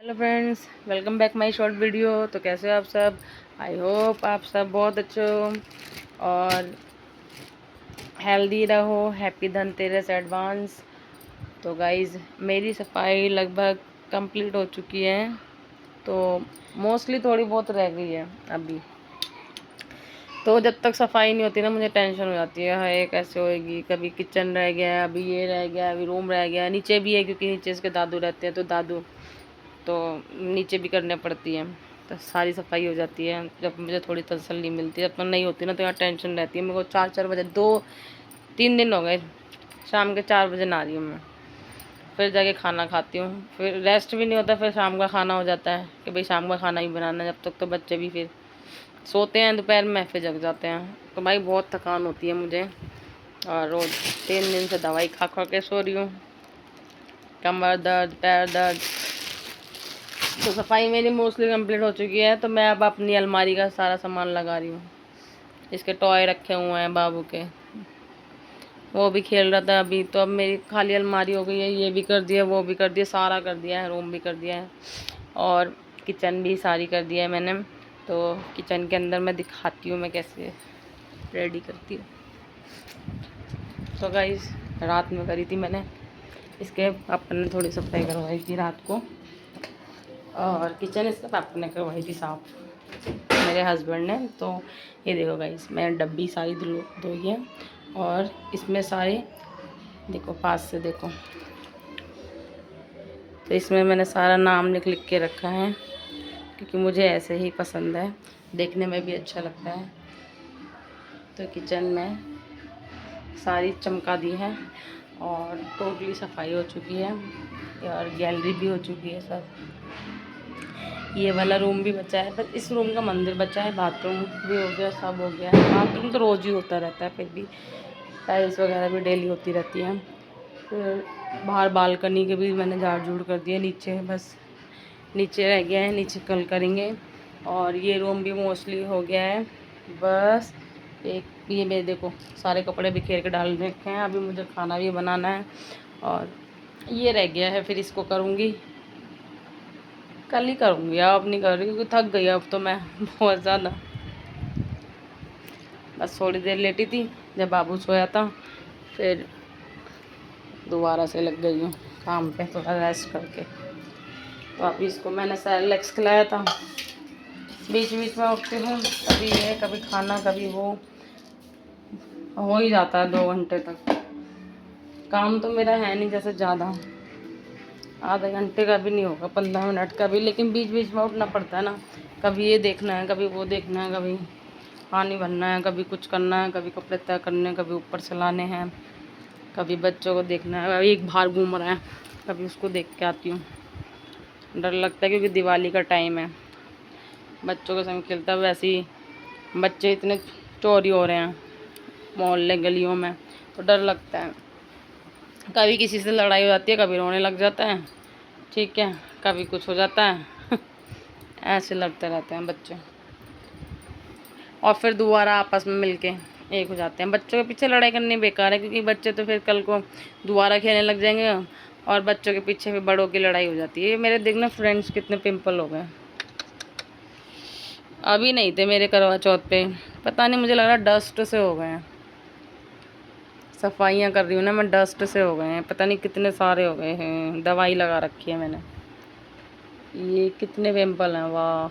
Hello friends, welcome back my short video. तो कैसे हो आप सब? आई होप आप सब बहुत अच्छे हो और हेल्दी रहो। Happy Dhanteras advance. तो गाइज़, मेरी सफाई लगभग कंप्लीट हो चुकी है। तो मोस्टली थोड़ी बहुत रह गई है अभी। तो जब तक सफाई नहीं होती ना, मुझे टेंशन हो जाती है। हाय कैसे होएगी, कभी किचन रह गया, अभी ये रह गया, अभी रूम रह गया, नीचे भी है क्योंकि नीचे इसके दादू रहते हैं, तो दादू तो नीचे भी करने पड़ती है। तो सारी सफाई हो जाती है जब मुझे थोड़ी तसल्ली मिलती है। जब तो नहीं होती ना तो यहाँ टेंशन रहती है। मेरे को 4-4 बजे 2-3 दिन हो गए, शाम के 4 बजे नहा रही हूँ मैं। फिर जाके खाना खाती हूँ, फिर रेस्ट भी नहीं होता। फिर शाम का खाना हो जाता है कि भाई शाम का खाना ही बनाना है। जब तक तो बच्चे भी फिर सोते हैं दोपहर में, फिर जग जाते हैं। तो भाई बहुत थकान होती है मुझे और रोज़ 3 दिन से दवाई खा खा के सो रही हूँ। कमर दर्द, पैर दर्द। तो सफाई मेरी मोस्टली कंप्लीट हो चुकी है। तो मैं अब अपनी अलमारी का सारा सामान लगा रही हूँ। इसके टॉय रखे हुए हैं बाबू के, वो भी खेल रहा था अभी। तो अब मेरी खाली अलमारी हो गई है। ये भी कर दिया, वो भी कर दिया, सारा कर दिया है, रूम भी कर दिया है और किचन भी सारी कर दिया है मैंने। तो किचन के अंदर मैं दिखाती हूँ मैं कैसे रेडी करती हूँ। तो गाइस, रात में करी थी मैंने, इसके पापा ने थोड़ी सफाई करवाई थी रात को और किचन इसके पापा ने करवाई थी साफ़, मेरे हस्बैंड ने। तो ये देखो गाइस, मैंने डब्बी सारी धोई है और इसमें सारे देखो, पास से देखो, तो इसमें मैंने सारा नाम लिख लिख के रखा है क्योंकि मुझे ऐसे ही पसंद है, देखने में भी अच्छा लगता है। तो किचन में सारी चमका दी है और टोटली सफाई हो चुकी है और गैलरी भी हो चुकी है सब। ये वाला रूम भी बचा है, पर इस रूम का मंदिर बचा है। बाथरूम भी हो गया, सब हो गया है। बाथरूम तो रोज़ ही होता रहता है, फिर भी टाइल्स वगैरह भी डेली होती रहती हैं। फिर बाहर बालकनी के भी मैंने झाड़ झूड़ कर दिया। नीचे बस नीचे रह गया है, नीचे कल करेंगे। और ये रूम भी मोस्टली हो गया है। बस एक ये मेरे देखो सारे कपड़े बिखेर के डाल रखे हैं। अभी मुझे खाना भी बनाना है और ये रह गया है, फिर इसको करूँगी, कल ही करूँगी। अब नहीं कर रही क्योंकि थक गई अब तो मैं बहुत ज़्यादा। बस थोड़ी देर लेटी थी जब बाबू सोया था, फिर दोबारा से लग गई हूँ काम पे थोड़ा रेस्ट करके। तो अभी इसको मैंने सेरेलैक्स खिलाया था। बीच बीच में उठती हूँ, कभी ये कभी खाना कभी वो, हो ही जाता है 2 घंटे तक। काम तो मेरा है नहीं जैसे ज़्यादा, आधे घंटे का भी नहीं होगा, 15 मिनट का भी, लेकिन बीच बीच में उठना पड़ता है ना। कभी ये देखना है, कभी वो देखना है, कभी पानी भरना है, कभी कुछ करना है, कभी कपड़े तय करने हैं, कभी ऊपर चलाने हैं, कभी बच्चों को देखना है। एक बाहर घूम रहा है, कभी उसको देख के आती हूँ। डर लगता है क्योंकि दिवाली का टाइम है, बच्चों के संग खेलता है। वैसे ही बच्चे इतने चोरी हो रहे हैं मोहल्ले गलियों में, तो डर लगता है। कभी किसी से लड़ाई हो जाती है, कभी रोने लग जाता है, ठीक है, कभी कुछ हो जाता है ऐसे लड़ते रहते हैं बच्चे और फिर दोबारा आपस में मिलके एक हो जाते हैं। बच्चों के पीछे लड़ाई करनी बेकार है क्योंकि बच्चे तो फिर कल को दोबारा खेलने लग जाएंगे और बच्चों के पीछे फिर बड़ों की लड़ाई हो जाती है। मेरे देखना फ्रेंड्स कितने पिंपल हो गए। अभी नहीं थे मेरे करवा चौथ पे, पता नहीं, मुझे लग रहा डस्ट से हो गए हैं। सफाइयाँ कर रही हूँ ना मैं, डस्ट से हो गए हैं, पता नहीं कितने सारे हो गए हैं। दवाई लगा रखी है मैंने। ये कितने पिंपल हैं, वाह,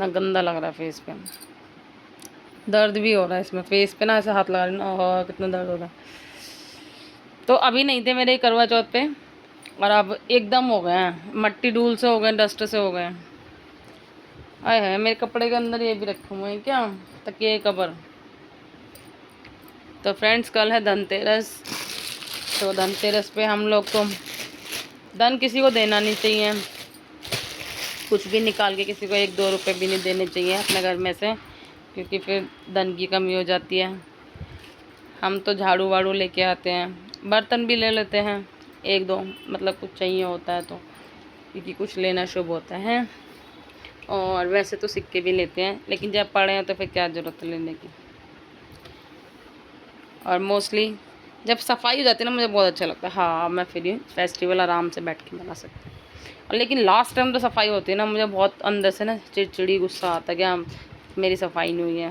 ना गंदा लग रहा है फेस पे। दर्द भी हो रहा है इसमें, फेस पे ना ऐसे हाथ लगा रही ना, कितना दर्द हो रहा है। तो अभी नहीं थे मेरे करवा चौथ पे और अब एकदम हो गए हैं, मट्टी धूल से हो गए, डस्ट से हो गए। आए है, मेरे कपड़े के अंदर ये भी रखे हुए हैं क्या, तकिए कवर। तो फ्रेंड्स, कल है धनतेरस। तो धनतेरस पे हम लोग तो धन किसी को देना नहीं चाहिए, कुछ भी निकाल के किसी को 1-2 रुपए भी नहीं देने चाहिए अपने घर में से, क्योंकि फिर धन की कमी हो जाती है। हम तो झाड़ू वाड़ू लेके आते हैं, बर्तन भी ले लेते हैं 1-2, मतलब कुछ चाहिए होता है तो, क्योंकि कुछ लेना शुभ होता है। और वैसे तो सिक्के भी लेते हैं, लेकिन जब पड़े हैं तो फिर क्या ज़रूरत है लेने की। और मोस्टली जब सफाई हो जाती है ना, मुझे बहुत अच्छा लगता है। हाँ, मैं फिर ये फेस्टिवल आराम से बैठ के मना सकती हूँ। और लेकिन लास्ट टाइम तो सफाई होती है ना, मुझे बहुत अंदर से ना चिड़चिड़ी गुस्सा आता है कि हाँ मेरी सफाई नहीं हुई है,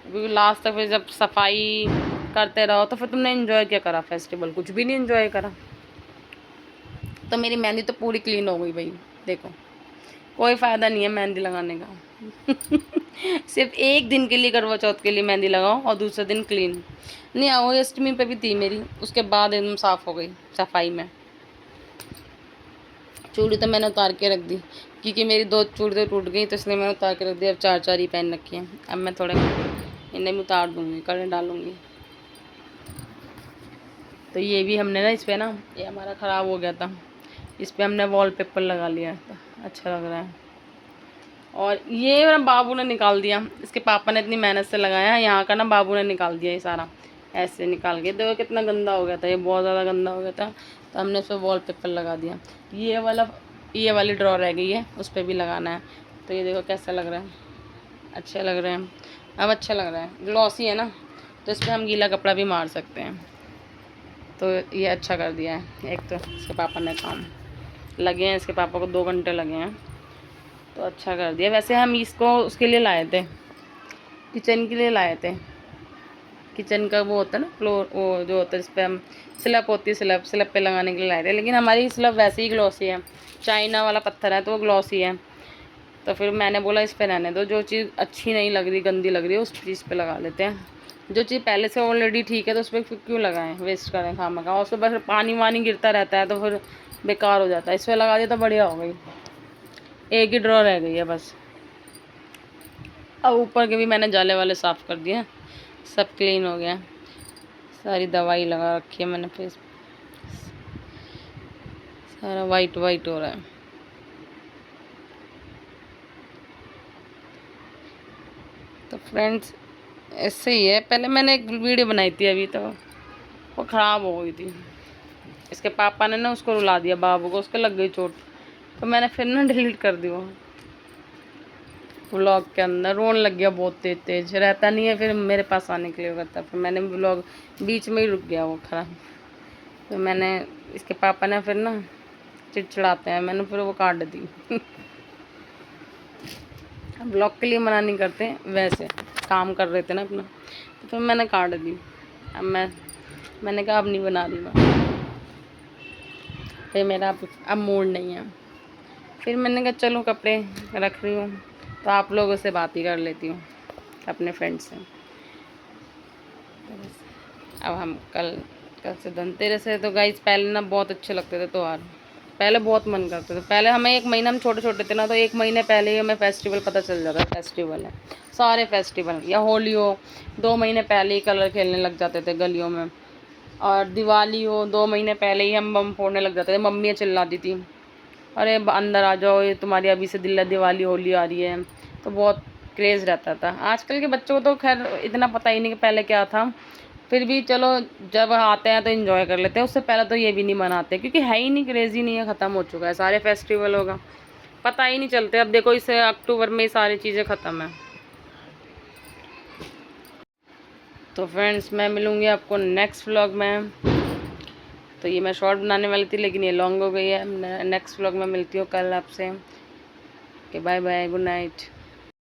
क्योंकि लास्ट तक फिर जब सफाई करते रहो तो फिर तुमने एंजॉय क्या करा फेस्टिवल, कुछ भी नहीं एंजॉय करा। तो मेरी मेहंदी तो पूरी क्लीन हो गई भाई, देखो कोई फ़ायदा नहीं है मेहंदी लगाने का। सिर्फ एक दिन के लिए करवा चौथ के लिए मेहंदी लगाओ और दूसरे दिन क्लीन। नहीं आओ, अष्टमी पे भी थी मेरी, उसके बाद एकदम साफ़ हो गई सफाई में। चूड़ी तो मैंने उतार के रख दी, क्योंकि मेरी 2 चूड़ी तो टूट गई, तो इसलिए मैंने उतार के रख दी। अब 4 ही पहन रखी हैं। अब मैं थोड़े इन्हें भी उतार दूँगी, कड़े डालूँगी। तो ये भी हमने ना इस पर ना, ये हमारा ख़राब हो गया था, इस पर हमने वॉलपेपर लगा लिया था, अच्छा लग रहा है। और ये मेरा बाबू ने निकाल दिया, इसके पापा ने इतनी मेहनत से लगाया है, यहाँ का ना बाबू ने निकाल दिया ये सारा, ऐसे निकाल के। देखो कितना गंदा हो गया था, ये बहुत ज़्यादा गंदा हो गया था, तो हमने उस पर वॉलपेपर लगा दिया। ये वाली ड्रॉ रह गई है, उस पर भी लगाना है। तो ये देखो कैसा लग रहा है, अच्छे लग रहे हैं। अब अच्छा लग रहा है, ग्लॉसी है ना, तो इस पर हम गीला कपड़ा भी मार सकते हैं। तो ये अच्छा कर दिया है। एक तो इसके पापा ने काम लगे हैं, इसके पापा को 2 घंटे लगे हैं, तो अच्छा कर दिया। वैसे हम इसको उसके लिए लाए थे, किचन के लिए लाए थे। किचन का वो होता है ना फ्लोर, वो जो होता है जिस पर हम स्लैब होती है, स्लैब पे लगाने के लिए लाए थे। लेकिन हमारी स्लैब वैसे ही ग्लॉसी है, चाइना वाला पत्थर है तो वो ग्लॉसी है। तो फिर मैंने बोला इस पर रहने दो, जो चीज़ अच्छी नहीं लग रही, गंदी लग रही है, उस चीज़ पे लगा लेते हैं। जो चीज़ पहले से ऑलरेडी ठीक है तो उस पर फिर क्यों लगाएं, वेस्ट करें खामखा। और उस पर बस पानी वानी गिरता रहता है तो फिर बेकार हो जाता है। इस पर लगा दिया तो बढ़िया हो गई। एक ही ड्रॉ रह गई है बस। अब ऊपर के भी मैंने जाले वाले साफ़ कर दिए, सब क्लीन हो गया। सारी दवाई लगा रखी है मैंने फेस, सारा वाइट वाइट हो रहा है। तो फ्रेंड्स ऐसे ही है। पहले मैंने एक वीडियो बनाई थी अभी, तो वो ख़राब हो गई थी। इसके पापा ने ना उसको रुला दिया, बाबू को, उसके लग गई चोट, तो मैंने फिर ना डिलीट कर दी वो व्लॉग के अंदर। रोने लग गया बहुत तेज तेज, रहता नहीं है फिर मेरे पास आने के लिए करता। फिर मैंने व्लॉग बीच में ही रुक गया वो ख़राब। तो मैंने, इसके पापा ने फिर ना चिड़चिड़ाते हैं, मैंने फिर वो काट दी। ब्लॉग के लिए मना नहीं करते, वैसे काम कर रहे थे ना अपना, तो फिर मैंने काट दी। अब मैंने कहा अब नहीं बना रही मैं, फिर मेरा अब मूड नहीं है। फिर मैंने कहा चलो कपड़े रख रही हूँ तो आप लोगों से बात ही कर लेती हूँ, अपने फ्रेंड से। अब हम कल से धनतेरस है। तो गाइस पहले ना बहुत अच्छे लगते थे त्यौहार, पहले बहुत मन करते थे। पहले हमें 1 महीना, हम छोटे छोटे थे ना, तो 1 महीने पहले ही हमें फेस्टिवल पता चल जाता है, फेस्टिवल है। सारे फेस्टिवल, या होली हो 2 महीने पहले ही कलर खेलने लग जाते थे गलियों में, और दिवाली हो 2 महीने पहले ही हम बम फोड़ने लग जाते थे। मम्मियाँ चिल्लाती थी, अरे अंदर आ जाओ, ये तुम्हारी अभी से दिवाली होली आ रही है। तो बहुत क्रेज़ रहता था। आजकल के बच्चों को तो खैर इतना पता ही नहीं कि पहले क्या था। फिर भी चलो जब आते हैं तो इन्जॉय कर लेते हैं, उससे पहले तो ये भी नहीं मनाते, क्योंकि है ही नहीं, क्रेज़ ही नहीं है, ख़त्म हो चुका है। सारे फेस्टिवल होगा पता ही नहीं चलते। अब देखो इस अक्टूबर में सारी चीज़ें ख़त्म है। तो फ्रेंड्स मैं मिलूँगी आपको नेक्स्ट व्लॉग में। तो ये मैं शॉर्ट बनाने वाली थी लेकिन ये लॉन्ग हो गई है। नेक्स्ट व्लॉग में मिलती हूँ कल आपसे। Okay bye bye, good night.